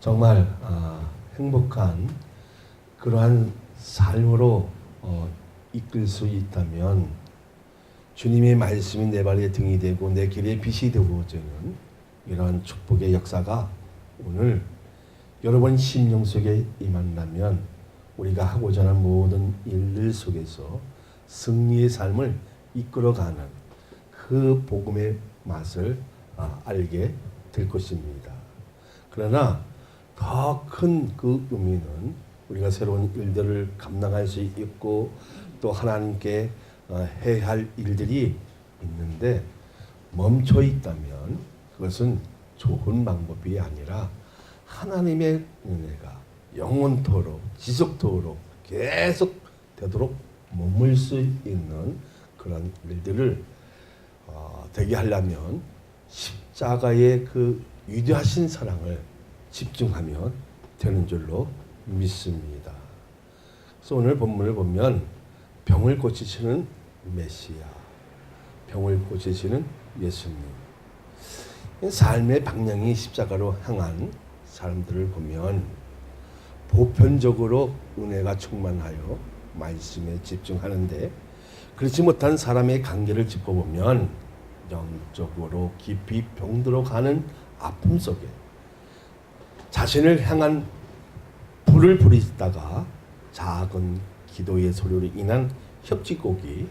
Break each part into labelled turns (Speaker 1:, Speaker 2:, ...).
Speaker 1: 정말 행복한 그러한 삶으로 이끌 수 있다면 주님의 말씀이 내 발의 등이 되고 내 길의 빛이 되어주는 이러한 축복의 역사가 오늘 여러분 심령 속에 임한다면 우리가 하고자 하는 모든 일들 속에서 승리의 삶을 이끌어가는 그 복음의 맛을 알게 될 것입니다. 그러나 더 큰 그 의미는 우리가 새로운 일들을 감당할 수 있고 또 하나님께 해야 할 일들이 있는데 멈춰 있다면 그것은 좋은 방법이 아니라 하나님의 은혜가 영원토록 지속토록 계속 되도록 머물 수 있는 그런 일들을 되게 하려면 십자가의 그 위대하신 사랑을 집중하면 되는 줄로 믿습니다. 그래서 오늘 본문을 보면 병을 고치시는 메시아, 병을 고치시는 예수님, 삶의 방향이 십자가로 향한 사람들을 보면 보편적으로 은혜가 충만하여 말씀에 집중하는데 그렇지 못한 사람의 관계를 짚어보면 영적으로 깊이 병들어 가는 아픔 속에 자신을 향한 불을 부리다가 작은 기도의 소리로 인한 협직곡이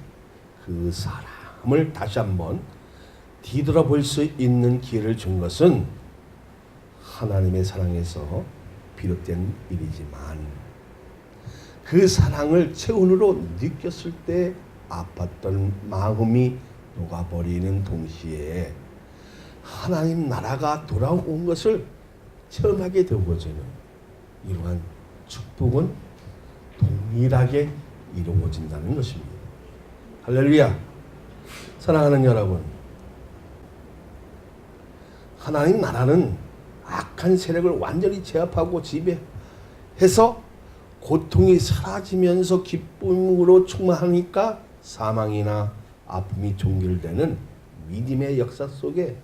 Speaker 1: 그 사람을 다시 한번 뒤돌아볼 수 있는 기회를 준 것은 하나님의 사랑에서 비롯된 일이지만 그 사랑을 체온으로 느꼈을 때 아팠던 마음이 녹아버리는 동시에 하나님 나라가 돌아온 것을 체험하게 되어지는 이러한 축복은 동일하게 이루어진다는 것입니다. 할렐루야! 사랑하는 여러분, 하나님 나라는 악한 세력을 완전히 제압하고 지배해서 고통이 사라지면서 기쁨으로 충만하니까 사망이나 아픔이 종결되는 믿음의 역사 속에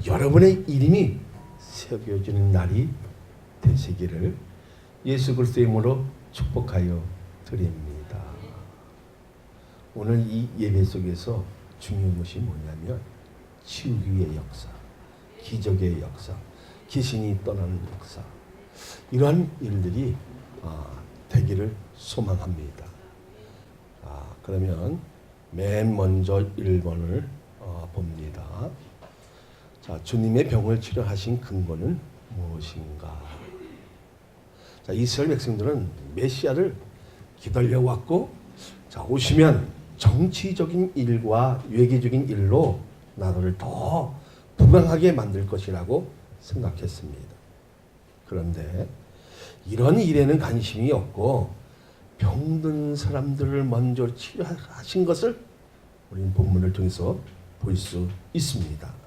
Speaker 1: 여러분의 이름이 새겨지는 날이 되시기를 예수 그리스도의 이름으로 축복하여 드립니다. 오늘 이 예배 속에서 중요한 것이 뭐냐면 치유의 역사, 기적의 역사, 귀신이 떠나는 역사, 이러한 일들이 되기를 소망합니다. 그러면 맨 먼저 1번을 봅니다. 자, 주님의 병을 치료하신 근거는 무엇인가? 자, 이스라엘 백성들은 메시아를 기다려왔고, 자, 오시면 정치적인 일과 외교적인 일로 나라를 더 부강하게 만들 것이라고 생각했습니다. 그런데 이런 일에는 관심이 없고 병든 사람들을 먼저 치료하신 것을 우리는 본문을 통해서 볼 수 있습니다.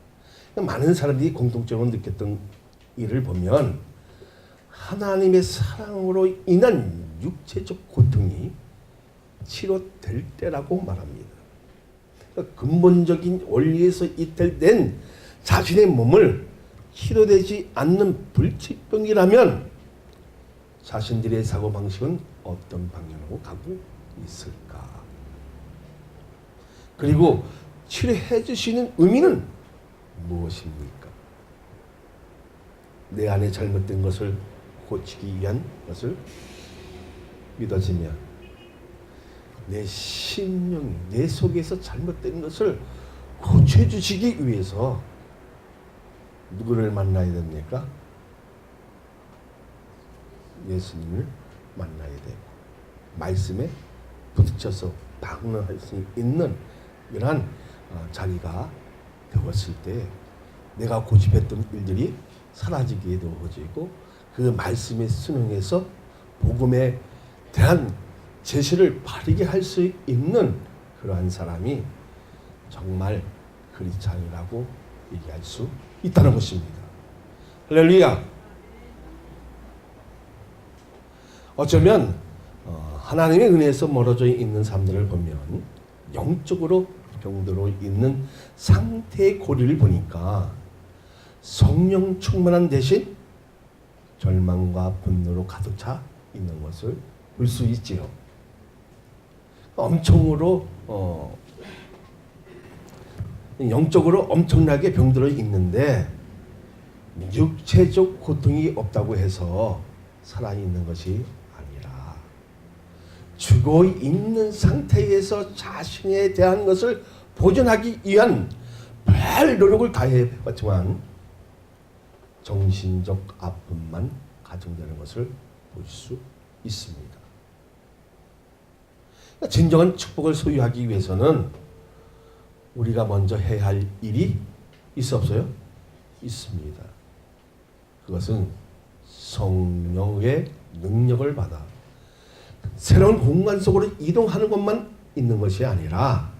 Speaker 1: 많은 사람들이 공통적으로 느꼈던 일을 보면 하나님의 사랑으로 인한 육체적 고통이 치료될 때라고 말합니다. 그러니까 근본적인 원리에서 이탈된 자신의 몸을 치료되지 않는 불치병이라면 자신들의 사고방식은 어떤 방향으로 가고 있을까? 그리고 치료해 주시는 의미는 무엇입니까? 내 안에 잘못된 것을 고치기 위한 것을 믿어지면 내 심령, 내 속에서 잘못된 것을 고쳐 주시기 위해서 누구를 만나야 됩니까? 예수님을 만나야 되고 말씀에 부딪혀서 방문할 수 있는 이러한 자리가 되었을 때 내가 고집했던 일들이 사라지게 되어지고 그 말씀에 순응해서 복음에 대한 제시를 바르게 할 수 있는 그러한 사람이 정말 크리스찬이라고 얘기할 수 있다는 것입니다. 할렐루야! 어쩌면 하나님의 은혜에서 멀어져 있는 사람들을 보면 영적으로 병들어 있는 상태의 고리를 보니까 성령 충만한 대신 절망과 분노로 가득 차 있는 것을 볼 수 있지요. 영적으로 엄청나게 병들어 있는데 육체적 고통이 없다고 해서 살아있는 것이 아니라 죽어 있는 상태에서 자신에 대한 것을 보존하기 위한 별 노력을 다해봤지만 정신적 아픔만 가중되는 것을 볼 수 있습니다. 진정한 축복을 소유하기 위해서는 우리가 먼저 해야 할 일이 있어 없어요? 있습니다. 그것은 성령의 능력을 받아 새로운 공간 속으로 이동하는 것만 있는 것이 아니라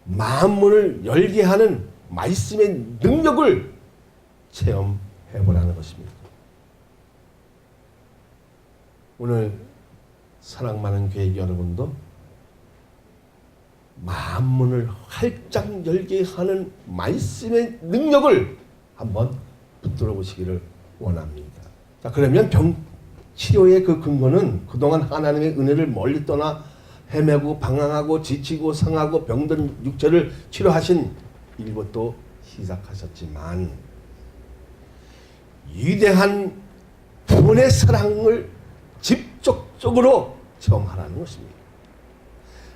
Speaker 1: 만문을 열게 하는 말씀의 능력을 체험해 보라는 것입니다. 오늘 사랑 많은 교회 여러분도 만문을 활짝 열게 하는 말씀의 능력을 한번 붙들어 보시기를 원합니다. 자, 그러면 병 치료의 그 근거는 그동안 하나님의 은혜를 멀리 떠나 헤매고 방황하고 지치고 상하고 병든 육체를 치료하신 일부터 시작하셨지만 위대한 구원의 사랑을 직접적으로 체험하라는 것입니다.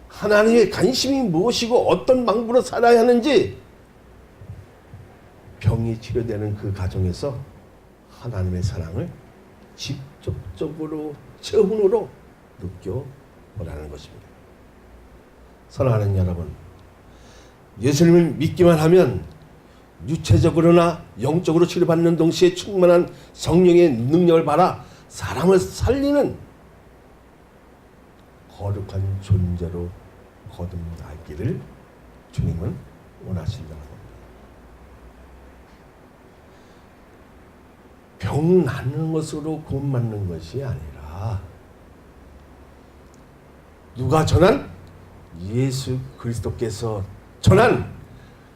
Speaker 1: 하나님의 관심이 무엇이고 어떤 방법으로 살아야 하는지 병이 치료되는 그 과정에서 하나님의 사랑을 직접적으로 체험으로 느껴보라는 것입니다. 사랑하는 여러분, 예수님을 믿기만 하면 육체적으로나 영적으로 치료받는 동시에 충만한 성령의 능력을 받아 사람을 살리는 거룩한 존재로 거듭나기를 주님은 원하신다는 겁니다. 병 낫는 것으로 구원받는 것이 아니라 누가 전한? 예수 그리스도께서 전한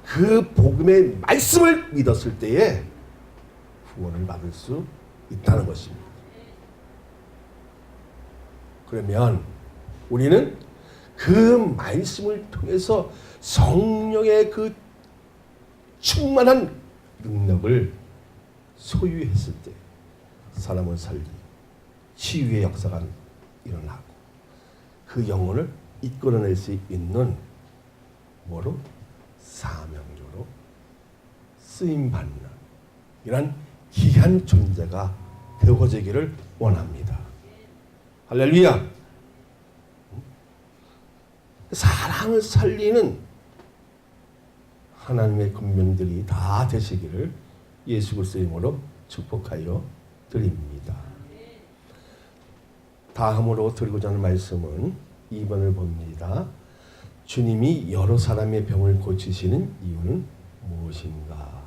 Speaker 1: 그 복음의 말씀을 믿었을 때에 구원을 받을 수 있다는 것입니다. 그러면 우리는 그 말씀을 통해서 성령의 그 충만한 능력을 소유했을 때 사람을 살리고 치유의 역사가 일어나고 그 영혼을 이끌어낼 수 있는 뭐로? 사명조로 쓰임받는 이런 귀한 존재가 되어지기를 원합니다. 할렐루야. 사람을 살리는 하나님의 군명들이 다 되시기를 예수 그리스도의 이름으로 축복하여 드립니다. 다음으로 드리고자 하는 말씀은 2번을 봅니다. 주님이 여러 사람의 병을 고치시는 이유는 무엇인가?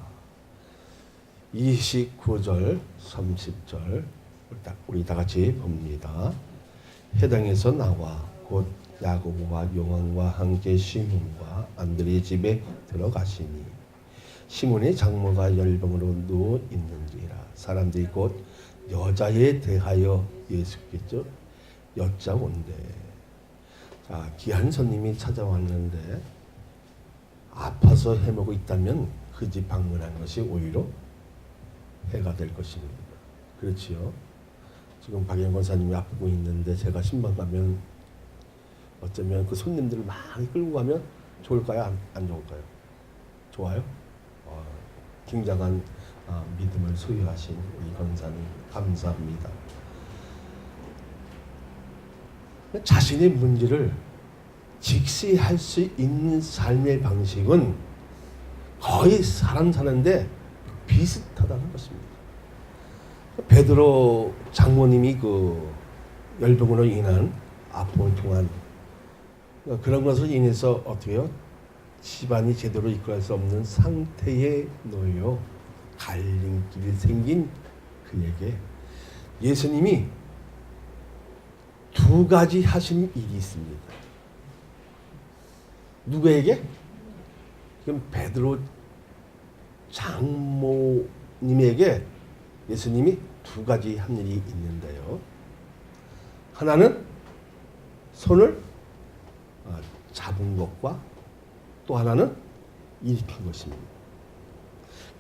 Speaker 1: 29절, 30절 우리 다 같이 봅니다. 회당에서 나와 곧 야고보와 요한과 함께 시몬과 안드레의 집에 들어가시니 시몬의 장모가 열병으로 누워 있는지라. 사람들이 곧 여자에 대하여 예수께서 여짜온대. 자, 귀한 손님이 찾아왔는데 아파서 헤매고 있다면 그 집 방문하는 것이 오히려 해가 될 것입니다. 그렇지요. 지금 박영 권사님이 아프고 있는데 제가 신방 가면 어쩌면 그 손님들을 많이 끌고 가면 좋을까요? 안 좋을까요? 좋아요? 굉장한 믿음을 소유하신 우리 권사님 감사합니다. 자신의 문제를 직시할 수 있는 삶의 방식은 거의 사람 사는데 비슷하다는 것입니다. 베드로 장모님이 그 열병으로 인한 아픔을 통한 그런 것을 인해서 어떻게 해요? 집안이 제대로 이끌어갈 수 없는 상태에 놓여 갈림길이 생긴 그에게 예수님이 두 가지 하신 일이 있습니다. 누구에게? 지금 베드로 장모님에게 예수님이 두 가지 한 일이 있는데요. 하나는 손을 잡은 것과 또 하나는 일으킨 것입니다.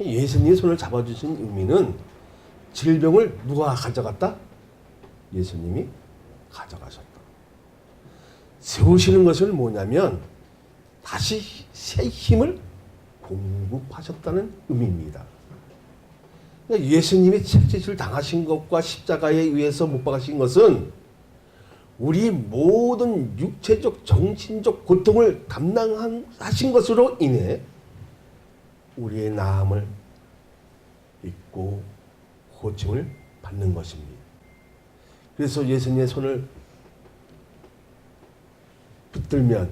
Speaker 1: 예수님이 손을 잡아주신 의미는 질병을 누가 가져갔다? 예수님이 가져가셨다. 세우시는 것을 뭐냐면 다시 새 힘을 공급하셨다는 의미입니다. 예수님이 채찍을 당하신 것과 십자가에 의해서 못 박으신 것은 우리 모든 육체적, 정신적 고통을 감당하신 것으로 인해 우리의 나음을 입고 고침을 받는 것입니다. 그래서 예수님의 손을 붙들면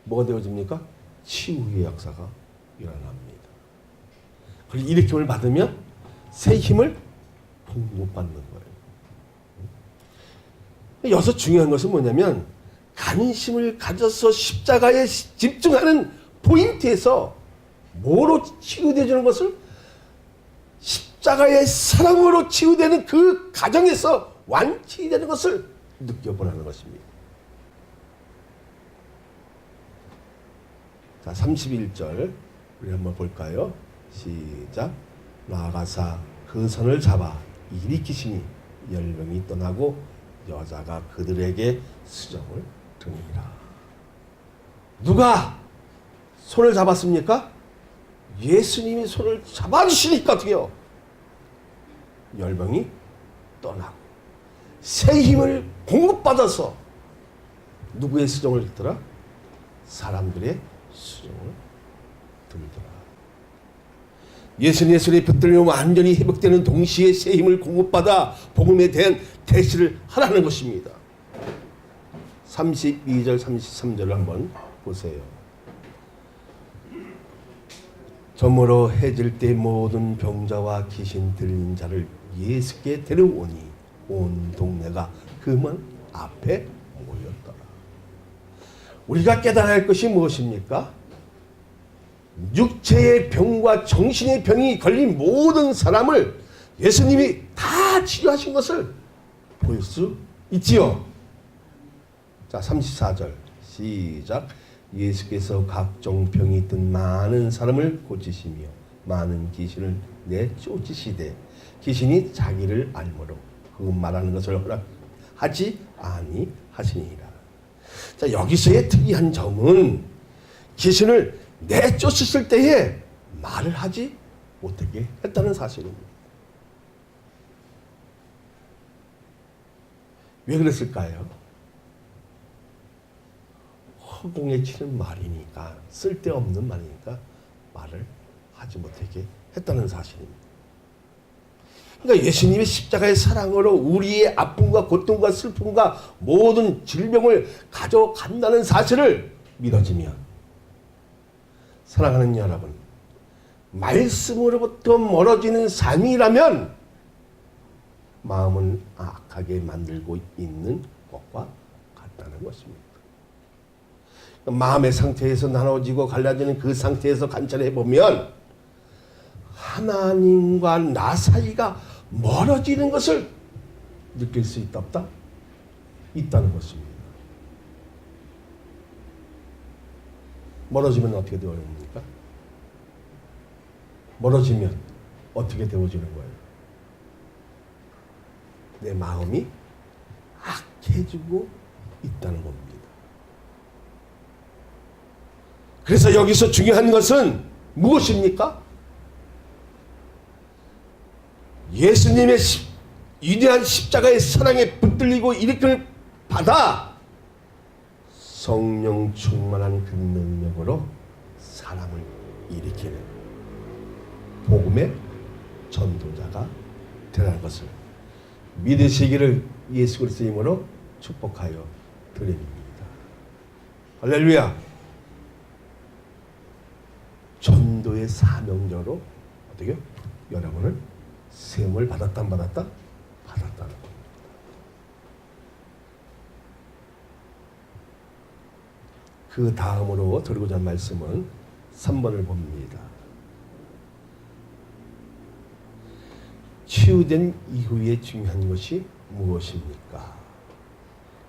Speaker 1: 뭐가 되어집니까? 치유의 역사가 일어납니다. 그리고 일으킴을 받으면 새 힘을 공급받는 거예요. 여기서 중요한 것은 뭐냐면 관심을 가져서 십자가에 집중하는 포인트에서 뭐로 치유되는 것을 십자가의 사랑으로 치유되는 그 과정에서 완치되는 것을 느껴보라는 것입니다. 자, 31절 우리 한번 볼까요? 시작. 나아가사 그 손을 잡아 일으키시니 열병이 떠나고 여자가 그들에게 수정을 드니라. 누가 손을 잡았습니까? 예수님이 손을 잡아주시니까 어떻게요? 열병이 떠나고 새 힘을 공급받아서 누구의 수정을 듣더라? 사람들의 수정을 들더라. 예수님의 손에 붙들면 완전히 회복되는 동시에 새 힘을 공급받아 복음에 대한 대시를 하라는 것입니다. 32절 33절을 한번 보세요. 저물어 해질 때 모든 병자와 귀신 들린 자를 예수께 데려오니 온 동네가 그만 앞에 모였더라. 우리가 깨달아야 할 것이 무엇입니까? 육체의 병과 정신의 병이 걸린 모든 사람을 예수님이 다 치료하신 것을 볼 수 있지요. 자, 34절 시작. 예수께서 각종 병이 있던 많은 사람을 고치시며 많은 귀신을 내쫓으시되 귀신이 자기를 알므로 그 말하는 것을 허락하지 아니하시니라. 자, 여기서의 특이한 점은 귀신을 내쫓으실 때에 말을 하지 못하게 했다는 사실입니다. 왜 그랬을까요? 허공에 치는 말이니까, 쓸데없는 말이니까 말을 하지 못하게 했다는 사실입니다. 그러니까 예수님의 십자가의 사랑으로 우리의 아픔과 고통과 슬픔과 모든 질병을 가져간다는 사실을 믿어지면, 사랑하는 여러분, 말씀으로부터 멀어지는 삶이라면 마음은 악하게 만들고 있는 것과 같다는 것입니다. 마음의 상태에서 나눠지고 갈라지는 그 상태에서 관찰해 보면 하나님과 나 사이가 멀어지는 것을 느낄 수 있다 없다? 있다는 것입니다. 멀어지면 어떻게 되어집니까? 멀어지면 어떻게 되어지는 거예요? 내 마음이 악해지고 있다는 겁니다. 그래서 여기서 중요한 것은 무엇입니까? 예수님의 위대한 십자가의 사랑에 붙들리고 일으킴을 받아 성령 충만한 그 능력으로 사람을 일으키는 복음의 전도자가 되라는 것을 믿으시기를 예수 그리스도의 이름으로 축복하여 드립니다. 할렐루야. 전도의 사명자로 어떻게 여러분을 세움을 받았다 안 받았다? 받았다는 겁니다. 그 다음으로 드리고자 할 말씀은 3번을 봅니다. 치유된 이후에 중요한 것이 무엇입니까?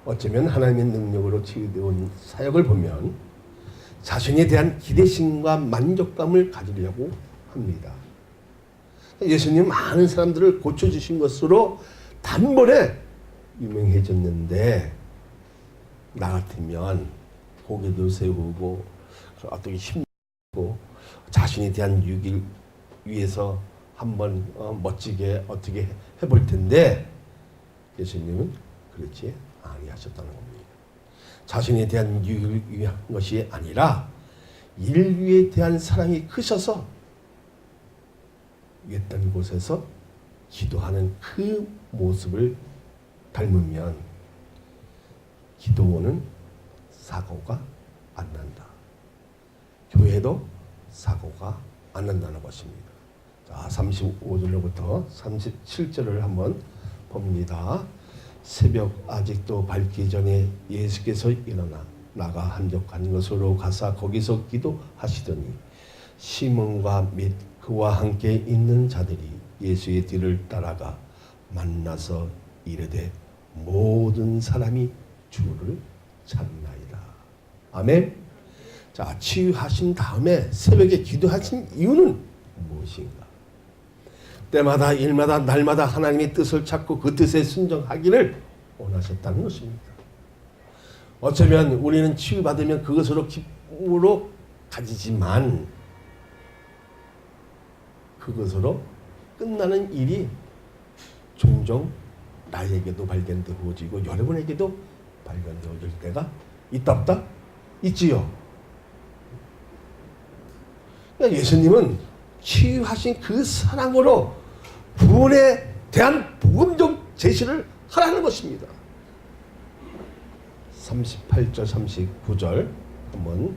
Speaker 1: 어쩌면 하나님의 능력으로 치유되어 사역을 보면 자신에 대한 기대심과 만족감을 가지려고 합니다. 예수님 많은 사람들을 고쳐주신 것으로 단번에 유명해졌는데 나 같으면 고개도 세우고 어떻게 힘들고 자신에 대한 유익을 위해서 한번 멋지게 어떻게 해볼 텐데 예수님은 그렇지 아니하셨다는 겁니다. 자신에 대한 유익을 위한 것이 아니라 인류에 대한 사랑이 크셔서 옛던 곳에서 기도하는 그 모습을 닮으면 기도원은 사고가 안 난다. 교회도 사고가 안 난다는 것입니다. 자, 35절로부터 37절을 한번 봅니다. 새벽 아직도 밝기 전에 예수께서 일어나 나가 한적한 곳으로 가사 거기서 기도하시더니 시몬과 및 그와 함께 있는 자들이 예수의 뒤를 따라가 만나서 이르되 모든 사람이 주를 찾나이다. 아멘. 자, 치유하신 다음에 새벽에 기도하신 이유는 무엇인가? 때마다 일마다 날마다 하나님의 뜻을 찾고 그 뜻에 순종하기를 원하셨다는 것입니다. 어쩌면 우리는 치유받으면 그것으로 기쁨으로 가지지만 그것으로 끝나는 일이 종종 나에게도 발견되어지고 여러분에게도 발견되어질 때가 있다 없다? 있지요. 그러니까 예수님은 치유하신 그 사랑으로 구원에 대한 복음적 제시를 하라는 것입니다. 38절 39절 한번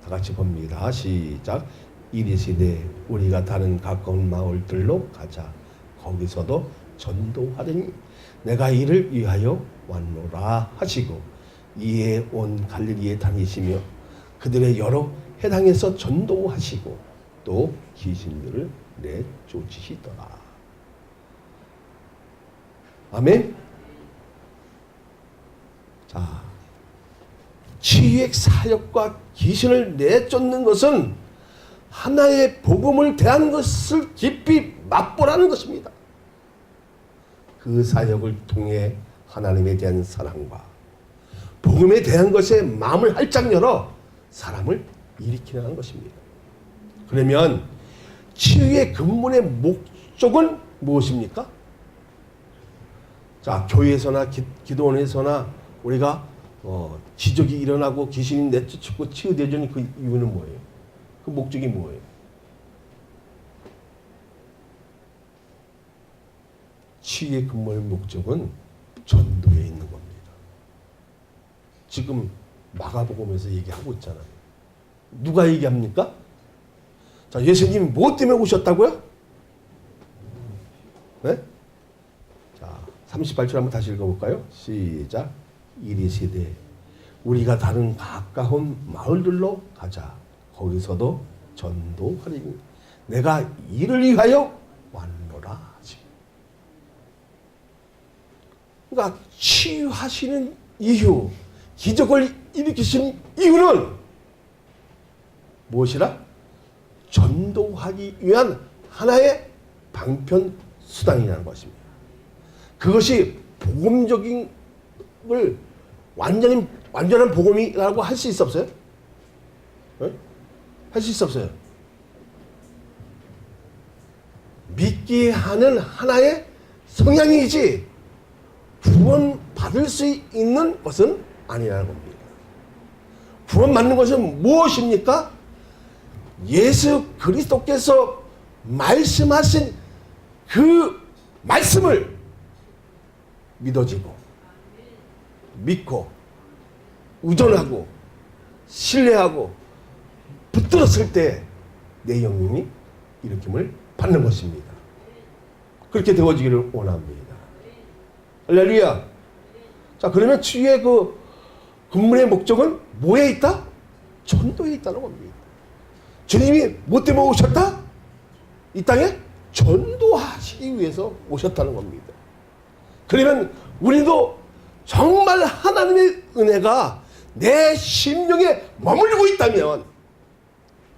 Speaker 1: 다 같이 봅니다. 시작. 이르시되 우리가 다른 가까운 마을들로 가자. 거기서도 전도하더니 내가 이를 위하여 왔노라 하시고 이에 온 갈릴리에 다니시며 그들의 여러 해당에서 전도하시고 또 귀신들을 내쫓으시더라. 아멘. 자, 치유의 사역과 귀신을 내쫓는 것은 하나의 복음을 대한 것을 깊이 맛보라는 것입니다. 그 사역을 통해 하나님에 대한 사랑과 복음에 대한 것에 마음을 활짝 열어 사람을 일으키는 것입니다. 그러면 치유의 근본의 목적은 무엇입니까? 자, 교회에서나 기도원에서나 우리가 기적이 일어나고 귀신이 내쫓고 치유되는 그 이유는 뭐예요? 그 목적이 뭐예요? 치유의 근본의 목적은 전도에 있는 겁니다. 지금 마가복음에서 얘기하고 있잖아요. 누가 얘기합니까? 자, 예수님이 무엇 때문에 오셨다고요? 네? 자, 38절 한번 다시 읽어볼까요? 시작. 이르시되 우리가 다른 가까운 마을들로 가자. 거기서도 전도하리니 내가 이를 위하여 왔노라. 그러니까 치유하시는 이유, 기적을 일으키신 이유는 무엇이라? 전도하기 위한 하나의 방편 수단이라는 것입니다. 그것이 복음적인 걸 완전한 복음이라고 할 수 있어 없어요? 네? 할 수 있어 없어요? 믿게 하는 하나의 성향이지 구원 받을 수 있는 것은 아니라는 겁니다. 구원 받는 것은 무엇입니까? 예수 그리스도께서 말씀하신 그 말씀을 믿어지고 믿고 의존하고 신뢰하고 붙들었을 때 내 영혼이 일으킴을 받는 것입니다. 그렇게 되어지기를 원합니다. 할렐루야. 자, 그러면 치유의 그 근본의 목적은 뭐에 있다? 전도에 있다는 겁니다. 주님이 뭐 때문에 오셨다? 이 땅에 전도하시기 위해서 오셨다는 겁니다. 그러면 우리도 정말 하나님의 은혜가 내 심령에 머물고 있다면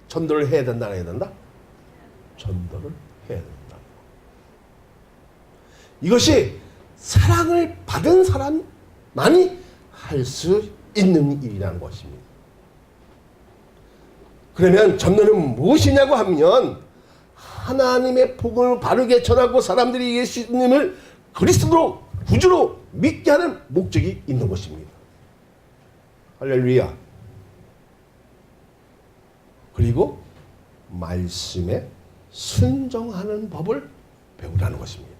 Speaker 1: 전도를 해야 된다, 안 해야 된다? 전도를 해야 된다. 이것이 사랑을 받은 사람만이 할 수 있는 일이라는 것입니다. 그러면 전도는 무엇이냐고 하면 하나님의 복음을 바르게 전하고 사람들이 예수님을 그리스도로 구주로 믿게 하는 목적이 있는 것입니다. 할렐루야. 그리고 말씀에 순종하는 법을 배우라는 것입니다.